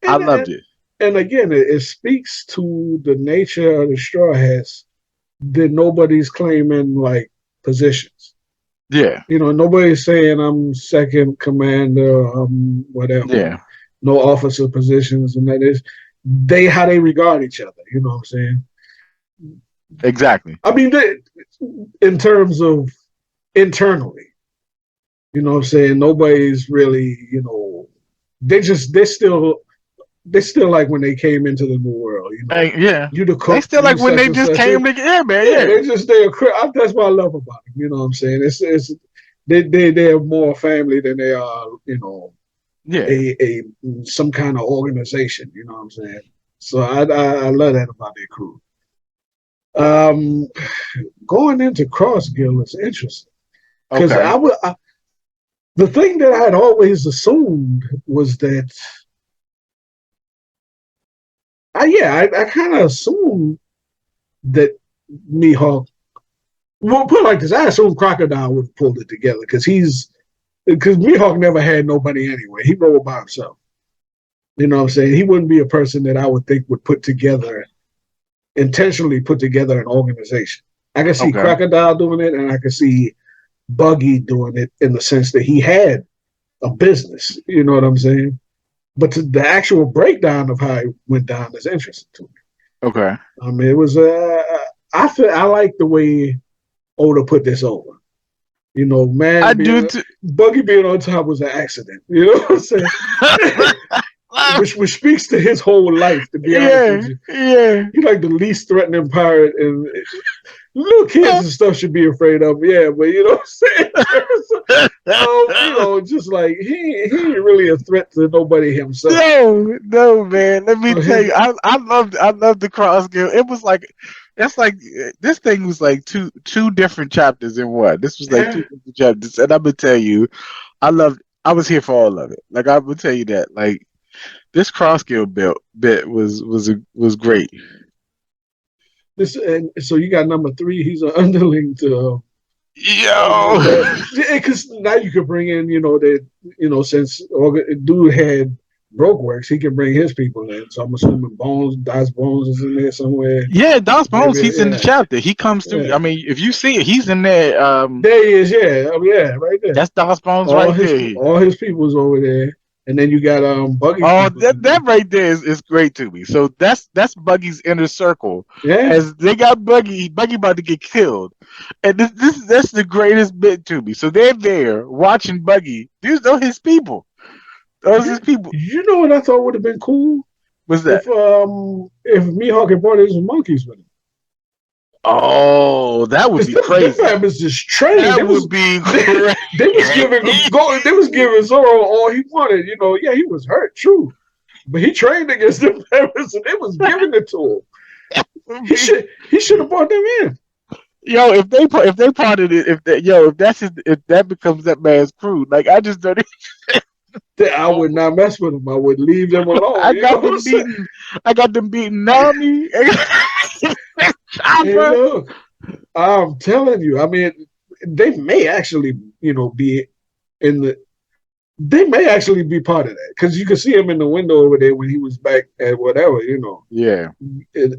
I And, loved and it. and again, it speaks to the nature of the Straw Hats that nobody's claiming like positions. Yeah, Nobody's saying I'm second commander, whatever. yeah, No officer positions, and that is they how they regard each other. You know what I'm saying? exactly. I mean, in terms of internally, what I'm saying. Nobody's really, they still like when they came into the new world. Yeah, You the they cook, still you like when such they and just such. came together. Yeah, man. Yeah, Yeah, that's what I love about them. You know what I'm saying? It's they're more family than they are, yeah. a some kind of organization. You know what I'm saying? So I love that about their crew. Um, Going into Cross Guild is interesting because Okay. the thing that I had always assumed was that I kind of assumed that Mihawk. Well, put it like this: I assumed Crocodile would have pulled it together because Mihawk never had nobody anyway. He rolled by himself. You know what I'm saying? He wouldn't be a person that I would think would intentionally put together an organization. I can see Okay. Crocodile doing it, and I can see Buggy doing it in the sense that he had a business. You know what I'm saying? But the actual breakdown of how it went down is interesting to me. Okay. I mean, it was. I like the way Oda put this over. I Man do being too. Buggy being on top was an accident. You know what I'm saying? which speaks to his whole life. To be honest with Yeah, you, yeah. he's like the least threatening pirate, and little kids and stuff should be afraid of him. Yeah, but you know what I'm saying? Just like he ain't really a threat to nobody himself. No, no, man. Let me So tell his you, I loved the cross game. It was like that's like this thing was like two different chapters in one. This was like two yeah, different chapters, and I'm gonna tell you, I was here for all of it. Like I'm gonna tell you that. Like this cross guild bit was great. this and so you got number three. He's an underling to Yo, that because now you could bring in that since dude had broke works, he can bring his people in. So I'm assuming Das Bones is in there somewhere. yeah, Dos Bones. Maybe He's in the chapter. He comes through. yeah. I mean, if you see it, he's in there. There he is. Yeah, yeah, right there. That's Dos Bones All right his there. all his people's over there, and then you got Buggy's Oh, people's in that right there is great to me. So that's Buggy's inner circle. there. Yeah, As they got Buggy about to get killed, and that's the greatest bit to me. So they're there watching Buggy. These are his people. Those his people. you know what I thought would have been cool What's that? if Mihawk had brought his monkeys with him. Oh, that would Because be them crazy. famous just trained. That would be They was giving crazy. They was giving Zoro all he wanted. Yeah, he was hurt, true, but he trained against them famous, and they was giving it to him. He should have brought them in. Yo, if they parted it, if that becomes that man's crew, like I just don't. I would not mess with them. I would leave them alone. I You know got what I'm them saying? beating. I got them beating Nami. Hey, Chopper. look, I'm telling you. I mean, they may actually, be in the. They may actually be part of that because you can see him in the window over there when he was back at whatever, Yeah.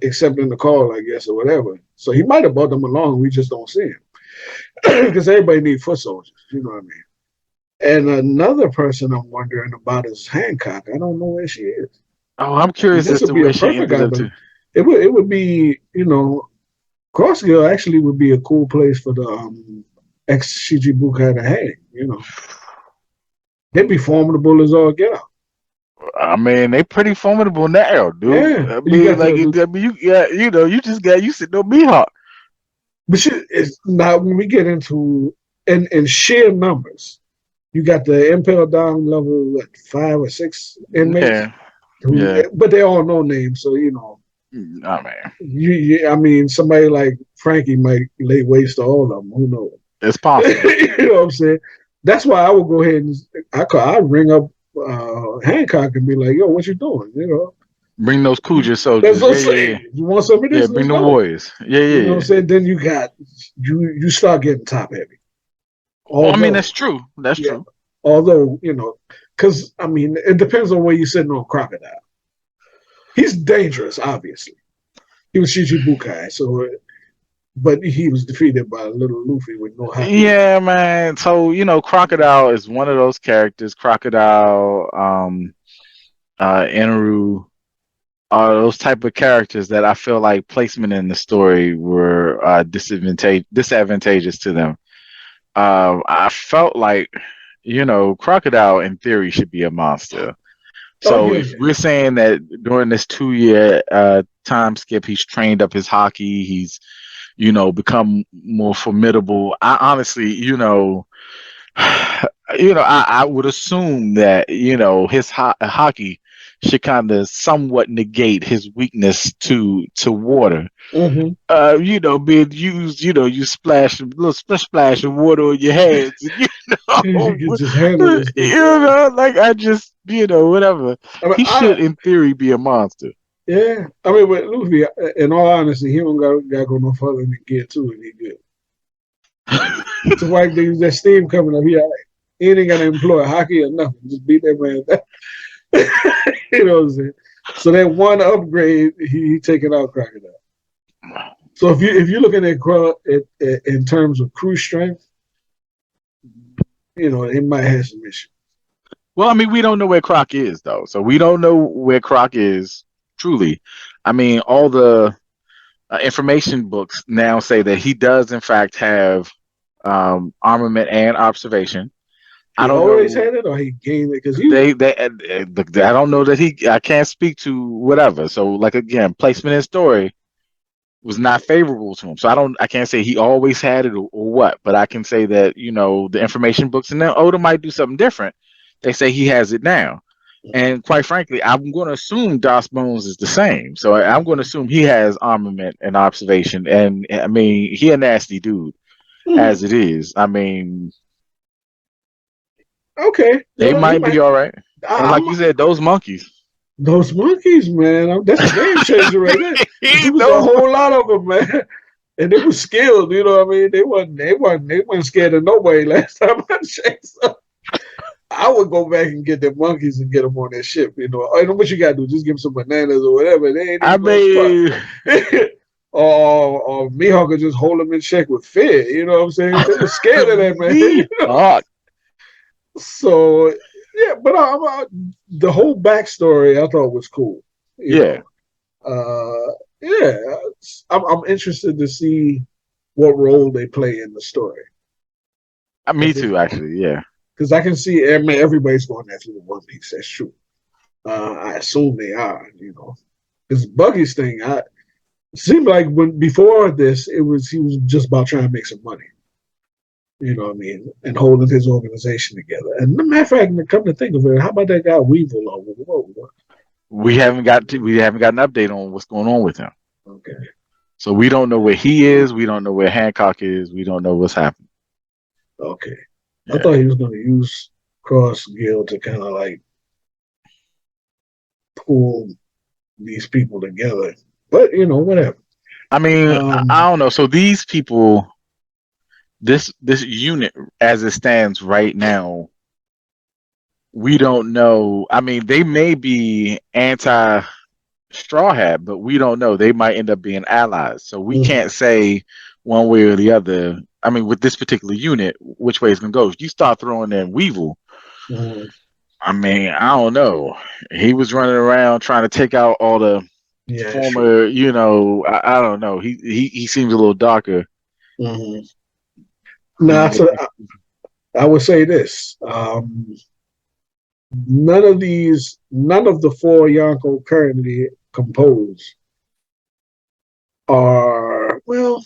accepting the call, I guess, or whatever. So he might have brought them along. We just don't see him because everybody needs foot soldiers. You know what I mean? And another person I'm wondering about is Hancock. I don't know where she is. Oh, I'm And curious this as would to be a where she perfect ended guy, up but to. it would be Crossgill actually would be a cool place for the ex Shichibukai to hang. They'd be formidable as all get out. I mean, they pretty formidable now, dude. Yeah, I you mean, got like, I mean, you just got you sitting on Mihawk. but it's now when we get into in sheer numbers, you got the impel down level what 5 or 6 inmates Yeah, who, yeah. but they all know names, so Oh man, I mean, somebody like Frankie might lay waste to all of them. Who knows? it's possible. You know what I'm saying? That's why I would go ahead and I'd ring up Hancock and be like, "Yo, what you doing?" Bring those Kuja That's soldiers. what Yeah, I'm yeah, yeah. saying. You want some of Yeah, this? bring Let's the go. warriors. Yeah, You know yeah, what I'm yeah. saying? Then you start getting top heavy. Oh, I mean, that's Although, true. That's yeah, true. although because I mean, it depends on where you're sitting on Crocodile. He's dangerous, obviously. He was Shichibukai, so but he was defeated by little Luffy with no haki or Yeah, man. So Crocodile is one of those characters. Crocodile, Inaru, are those type of characters that I feel like placement in the story were disadvantageous to them. I felt like Crocodile in theory should be a monster. oh So yeah, if yeah. we're saying that during this 2 year time skip, he's trained up his hockey, he's become more formidable. I honestly, I would assume that his hockey should kind of somewhat negate his weakness to water. Mm-hmm. Being used, you splash a little splash of water on your hands, and You know, can just handle this thing. like I just, whatever. I mean, He should, in theory, be a monster. yeah. I mean, with Luffy, in all honesty, he don't got to go no further than Gear Two, and he good. To wipe that steam coming up, he ain't got to employ hockey or nothing. Just beat that man down. You know what I'm saying? So that one upgrade, he taking out Crocodile. So if you're looking at in terms of crew strength, it might have some issues. Well, I mean, we don't know where Croc is though, so we don't know where Croc is truly. I mean, all the information books now say that he does in fact have armament and observation. I He don't always know. had it, or he gained it because I don't know that I can't speak to whatever. So like again, placement in story was not favorable to him. So I can't say he always had it or what, but I can say that the information books and then Oda might do something different. They say he has it now. And quite frankly, I'm going to assume Das Bones is the same. So I'm going to assume he has armament and observation. And I mean, he a nasty dude mm, as it is. I mean, okay, they he might be might. all right. And I, like I'm you said, those monkeys. those monkeys, man. That's a game changer right there. Because it was a those whole lot of them, man. And they were skilled, you know what I mean? They weren't scared of nobody last time I checked. So I would go back and get the monkeys and get them on that ship, you know. I know what you gotta do, just give them some bananas or whatever. They ain't I even gonna squat. mean, or Mihawk could just hold them in check with fear, you know what I'm saying? They were scared of that man. me, You know? Hawk. So yeah, but the whole backstory I thought was cool, you Yeah, know. Yeah, I'm interested to see what role they play in the story. me too. Actually, yeah. Because I can see, I mean, everybody's going after the One Piece. That's true. I assume they are, you know. Because Buggy's thing, it seemed like when before this, he was just about trying to make some money. You know what I mean? And holding his organization together. And the matter of fact, come to think of it, how about that guy Weevil? We haven't got an update on what's going on with him. Okay. So we don't know where he is. We don't know where Hancock is. We don't know what's happening. Okay. I Yeah. thought he was going to use Cross Guild to kind of like pull these people together. But, whatever. I mean, I Um, don't know. So these people, this unit as it stands right now, we don't know. I mean, they may be anti Straw Hat, but we don't know. They might end up being allies. So we mhm, can't say one way or the other. I mean, with this particular unit, which way it's gonna go. If you start throwing in Weevil, mhm. I mean, I don't know. He was running around trying to take out all the Yeah, true. former, I don't know. He seems a little darker Hmm. than Now, what so I would say this. None of the four Yonko currently composed are, well,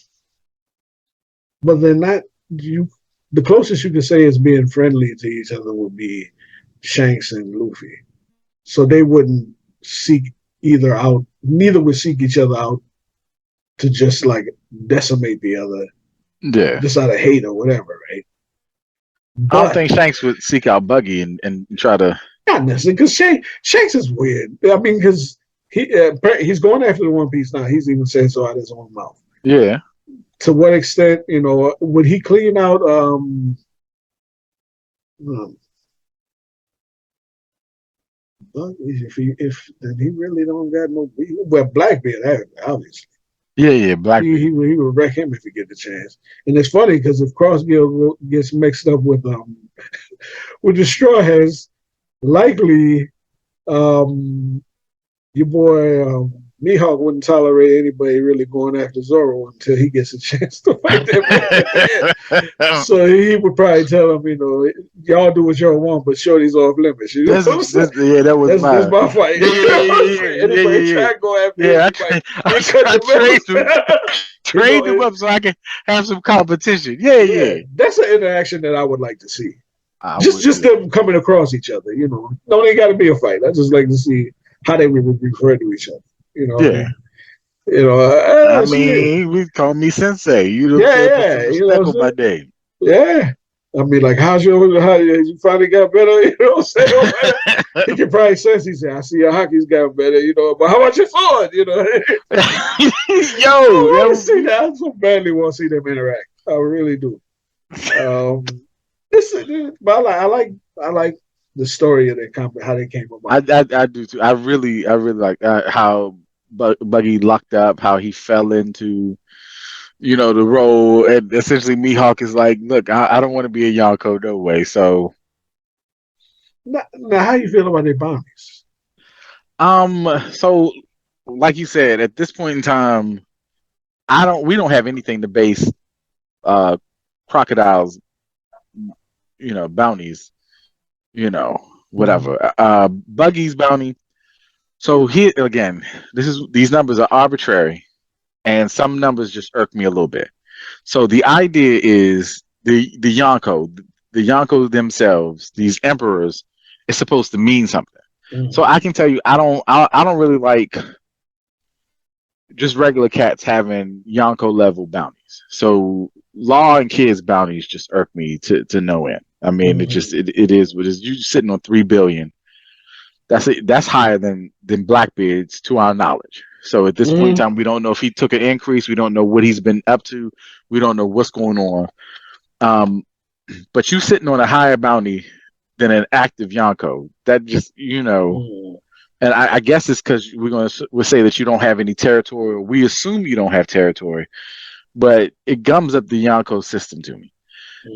but they're not, you, the closest you can say is being friendly to each other would be Shanks and Luffy. So they wouldn't seek either out, neither would seek each other out to just like decimate the other, yeah. just out of hate or whatever, right? I don't But think Shanks would seek out Buggy and try to. not necessarily because Shanks is weird. I mean, because he's going after the One Piece now. He's even saying so out of his own mouth. Yeah. To what extent, would he clean out um, if then he really don't got no beef. Well, Blackbeard, obviously. Yeah, yeah, He Blackbeard. he would wreck him if he get the chance. And it's funny because if Crossgill gets mixed up with the Straw Hats, likely um, your boy Mihawk wouldn't tolerate anybody really going after Zoro until he gets a chance to fight that man at the end. So he would probably tell him, y'all do what y'all want, but Shorty's off limits. You know what I'm saying? Yeah, that was That's mine. my fight. Yeah, You yeah, know yeah, what I'm yeah, saying? yeah, yeah, Anybody yeah, yeah. try to go after him, Yeah, he cut I the trade middle. him, trade him It, up so I can have some competition. Yeah, yeah, yeah. that's an interaction that I would like to see. I Just would just too. them coming across each other. Don't ain't got to be a fight. I just like to see how they would refer to each other. You know what I Yeah. mean? I See, mean, we call me sensei. You know what I'm yeah, saying? Put some yeah. You know respect what I'm on my saying? name. Yeah. I mean, like, how you finally got better? You know what I'm saying? He can probably sense. He said, "I see your hockey's got better." But how about your forward? I Yo, want to see that. I so badly want to see them interact. I really do. Um, but I like the story of how they came about. I do too. I really like how Buggy lucked up, how he fell into the role, and essentially Mihawk is like, look, I don't want to be a Yonko no way. So, Now, how you feel about their bounties? so like you said, at this point in time, we don't have anything to base uh crocodiles, bounties, you know, Mm-hmm. whatever. Buggy's bounty. So here again, these numbers are arbitrary, and some numbers just irk me a little bit. So the idea is the Yonko themselves, these emperors, is supposed to mean something. So Mm-hmm. I can tell you, I don't really like just regular cats having Yonko level bounties. So Law and Kids bounties just irk me to no end. I mean, Mm-hmm. it is what it is. You sitting on 3 billion. That's higher than Blackbeard's to our knowledge. So at this point in Mm-hmm. time, we don't know if he took an increase. We don't know what he's been up to. We don't know what's going on. Um, but you sitting on a higher bounty than an active Yonko. That just and I guess it's because we'll say that you don't have any territory, or we assume you don't have territory, but it gums up the Yonko system to me.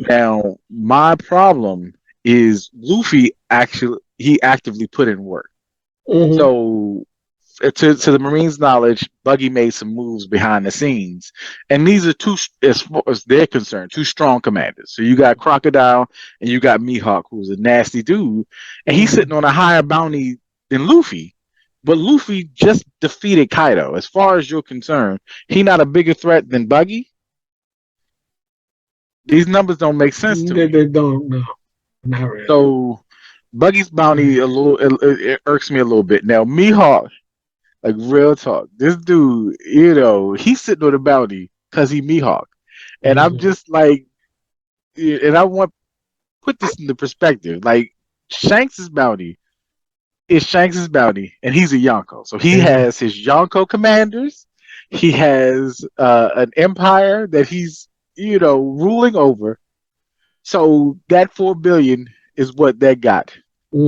Now, my problem is Luffy actually he actively put in work. Mm-hmm. So to the Marines' knowledge, Buggy made some moves behind the scenes, and these are two, as far as they're concerned, two strong commanders. So you got Crocodile and you got Mihawk, who's a nasty dude, and he's Mm-hmm. sitting on a higher bounty than Luffy. But Luffy just defeated Kaido. As far as you're concerned, he not a bigger threat than Buggy. These numbers don't make sense to me. They don't know. Not really. So Buggy's bounty it irks me a little bit. Now Mihawk, like real talk, this dude, he's sitting on a bounty because he Mihawk, and I'm Mm-hmm. just like, and I want put this into perspective. Like Shanks's bounty is Shanks's bounty, and he's a Yonko, so he Mm-hmm. has his Yonko commanders. He has an empire that he's ruling over. So that 4 billion is what they got.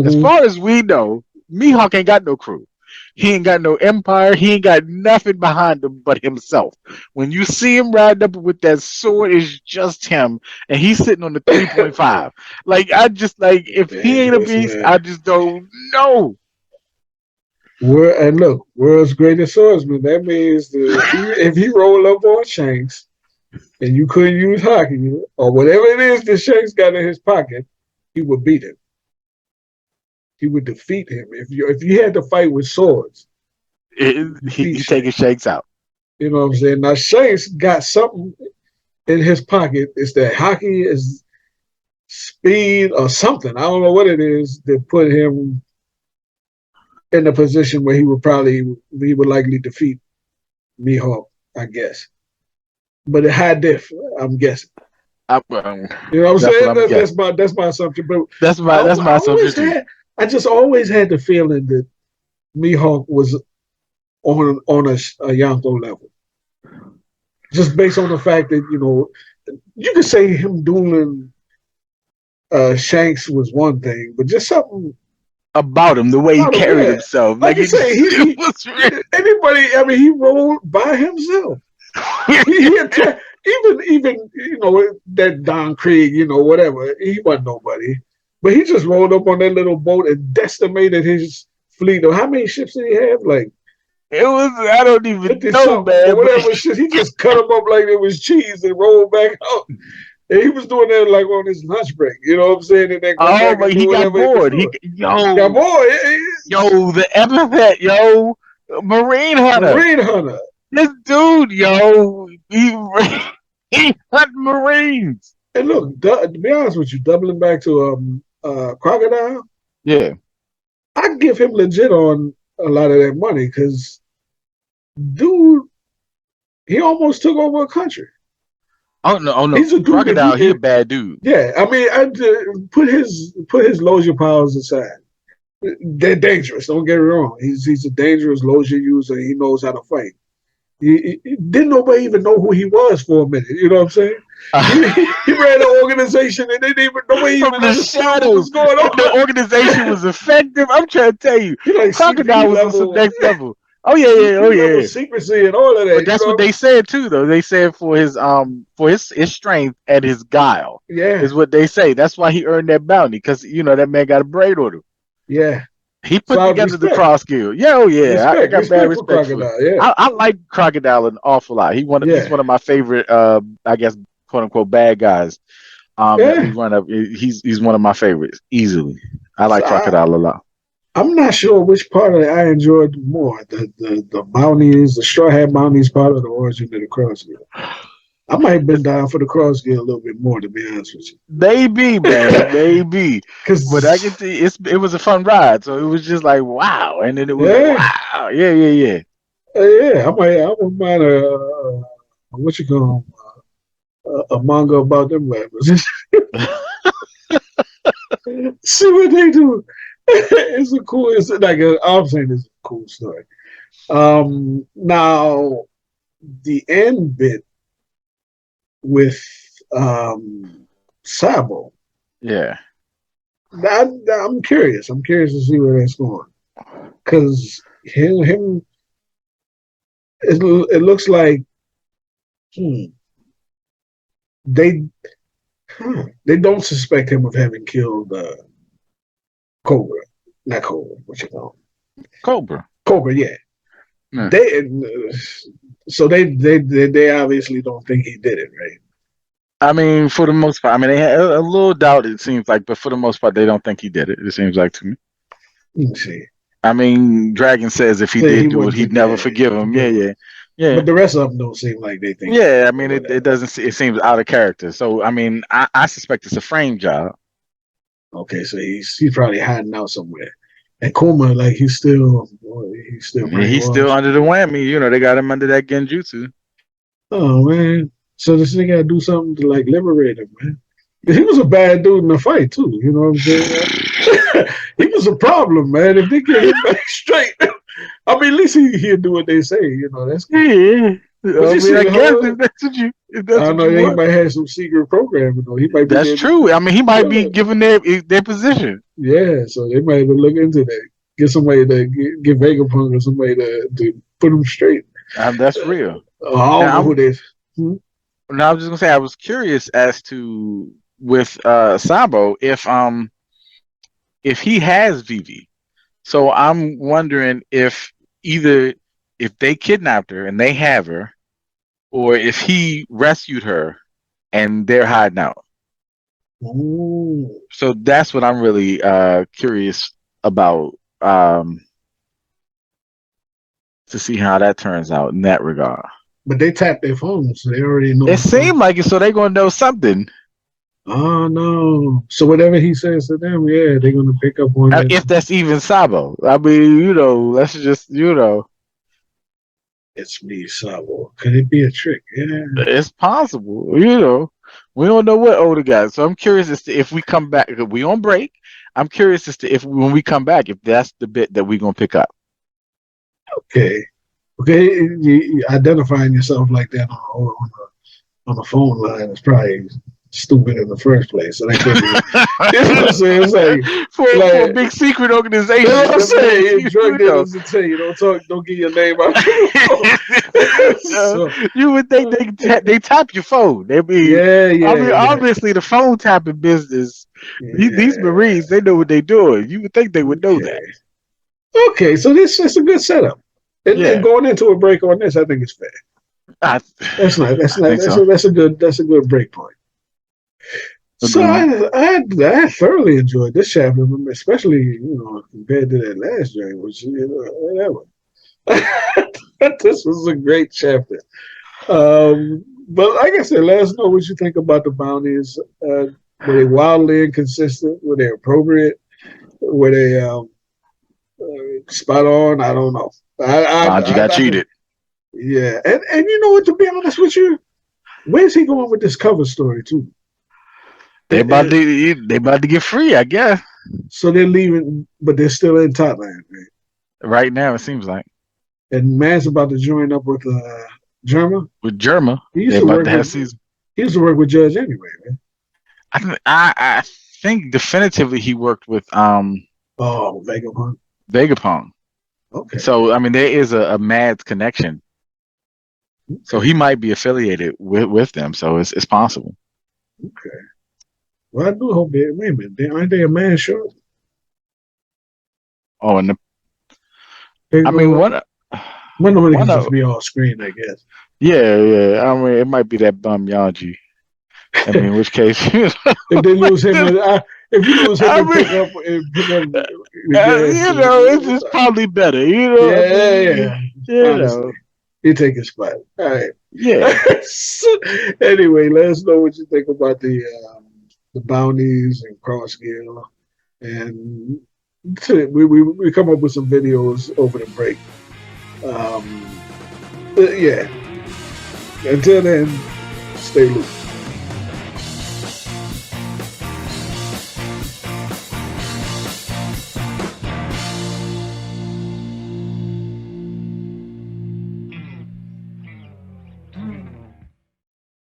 As Mm-hmm. far as we know, Mihawk ain't got no crew. He ain't got no empire. He ain't got nothing behind him but himself. When you see him riding up with that sword, it's just him, and he's sitting on the 3.5. Like I just like if he Man, ain't a beast, listen, I just don't know. and look, world's greatest swordsman. That means that if he roll up on Shanks and you couldn't use hockey or whatever it is that Shanks got in his pocket, he would beat him. He would defeat him. If you had to fight with swords, he would defeat He taking Shanks. Shanks out. You know what I'm saying? Now Shanks got something in his pocket. It's that hockey is speed or something. I don't know what it is that put him in a position where he would likely defeat Mihawk, I guess. But a high diff, I'm guessing. You know what I'm That's what saying? I'm guessing. That's my assumption. But That's my assumption too. I just always had the feeling that Mihawk was on a Yonko level, just based on the fact that you could say him dueling Shanks was one thing, but just something. about him, the way he About him, carried yeah. himself. Like Like you say, it was real. anybody. I mean, he rolled by himself. He attacked even that Don Krieg, whatever. He wasn't nobody, but he just rolled up on that little boat and decimated his fleet. Or how many ships did he have? Like It was, I don't even 50 know, something or man. But whatever shit. He just cut them up like it was cheese and rolled back out. And he was doing that like on his lunch break. You know what I'm saying? And then go oh, back and but do he got whatever he was bored. doing. Yeah, Yo, boy, the epithet, yo, Marine Hunter. Marine Hunter. This dude, yo, he hunt Marines. And look, to be honest with you, doubling back to Crocodile, Yeah. I give him legit on a lot of that money because dude, he almost took over a country. Oh no, oh no. He's a dude that Crocodile, he a bad dude. yeah. I mean, put his Loja powers aside. They're dangerous. Don't get me wrong. He's a dangerous Loja user. He knows how to fight. Didn't nobody even know who he was for a minute. You know what I'm saying? He ran an organization and nobody From even the understood what shadows, was going and the on. organization was effective. I'm trying to tell you, He like Crocodile CP was on some level, next level. Oh yeah, yeah, oh CP level yeah. secrecy and all of But that. You that's what know? they said too, though. They said for his strength and his guile Yeah, is what they say. That's why he earned that bounty because that man got a braid on him. yeah. He So put I together the respect, cross skill. Yeah, oh yeah. I got bad respect for respect for. Crocodile. Yeah, I like Crocodile an awful lot. He's yeah, one of my favorite, I guess, quote unquote, bad guys. That we yeah. run up. He's one of my favorites easily. I So like Crocodile a lot. I'm not sure which part of it I enjoyed more, the bounties, the Straw Hat bounties part of the origin of the cross. I might have been It's down for the cross gear a little bit more, to be honest with maybe, man, you. maybe. But I can Because, tell you, it was a fun ride. So it was just like wow, and then it was like yeah, wow, yeah, yeah, yeah. yeah, I wouldn't mind what you call 'em, a manga about them rappers. See what they do. It's like I'm saying it's a cool story. Now the end bit with Sabo. Yeah, I'm curious. I'm curious to see where that's going because him it looks like hmm, they they don't suspect him of having killed Cobra, not Cobra. What you call Cobra. Cobra? Yeah, Yeah. they so they obviously don't think he did it, right? I mean, for the most part, I mean, they had a little doubt. It seems like, but for the most part, they don't think he did it. It seems like to me. Let me see. I mean, Dragon says if he Say he did do it, wouldn't he'd get never yeah, forgive him. Yeah, forgive him. yeah, yeah, But the rest of them don't seem like they think he yeah. did I or mean, it whatever. doesn't. It seems out of character. So, I mean, I suspect it's a frame job. Okay, so he's probably hiding out somewhere. And Kuma, like he's still He's still brainwashed. under the whammy. They got him under that genjutsu. Oh man. So this nigga gotta do something to like liberate him, man. He was a bad dude in the fight too, you know what I'm saying? He was a problem, man. If they get him back straight, I mean at least he'll do what they say, that's good. Yeah. But I you mean, see I the guess whole if I that's don't what know, you he want, might have some secret program, He might be that's there true. I mean, he might be to, giving their position. yeah, so they might even look into that. Get somebody to get Vegapunk or somebody to put him straight. That's real. I don't Now, know who they. Hmm? now I was just gonna say I was curious as to with Sabo if he has Vivi. So I'm wondering if either if they kidnapped her and they have her, or if he rescued her and they're hiding out. Ooh. So that's what I'm really curious about to see how that turns out in that regard. But they tap their phones, so they already know It what's going on. seemed like it, so they're gonna know something. Oh no! So whatever he says to them, yeah, they're gonna pick up on it. If that's even Sabo. I mean, let's just It's me, Sabo. Could it be a trick? Yeah. it's possible. We don't know what Oda got. So I'm curious as to if we come back. If we on break. I'm curious as to if when we come back, if that's the bit that we're gonna pick up. Okay. Okay. You identifying yourself like that on a phone line is probably. stupid in the first place. So they couldn't even. You know what I'm saying? It's For a like big secret you know organization. what I'm I mean, saying? Drug you know. dealers will tell you don't get your name out to the phone. So You would think they tap your phone. They be, yeah, I yeah, mean, yeah, obviously the phone tapping business. These yeah. Marines, they know what they doing. You would think they would know that. Okay, okay. So this is a good setup. And Yeah, going into a break on this, I think it's fair. I That's not. That's I not. think That's so. a. That's a good. That's a good break point. So Agreed. I thoroughly enjoyed this chapter, especially compared to that last joint, which whatever. This was a great chapter. But like I said, let us know what you think about the bounties. Were they wildly inconsistent? Were they appropriate? Were they spot on? I don't know. Sanji got cheated. Yeah, and you know what? To be honest with you, where's he going with this cover story too? It, it, They about to get free, I guess. so they're leaving, but they're still in Thailand, right? Right now, it seems like And Man's about to join up with Germa. with Germa, He used they're to about work to have with season. he used to work with Judge anyway, right? I think definitively he worked with Oh, Vagabond. Vegapunk. Okay, So I mean, there is a mad connection. So okay, he might be affiliated with them. So it's possible. okay. Well, I do hope they. Wait a minute, aren't they a man show? Oh, and They I mean go. One of them can one just of be off screen, I guess. yeah. I mean, it might be that bum Yaji. I mean, in which case, If they lose him, if you lose him I and mean, pick up the gas, it's just probably better. I yeah, mean, yeah. you Honestly, know, he take his spot. All right. yeah. So, anyway, let us know what you think about the bounties and cross gear, and we come up with some videos over the break. But yeah. Until then, stay loose.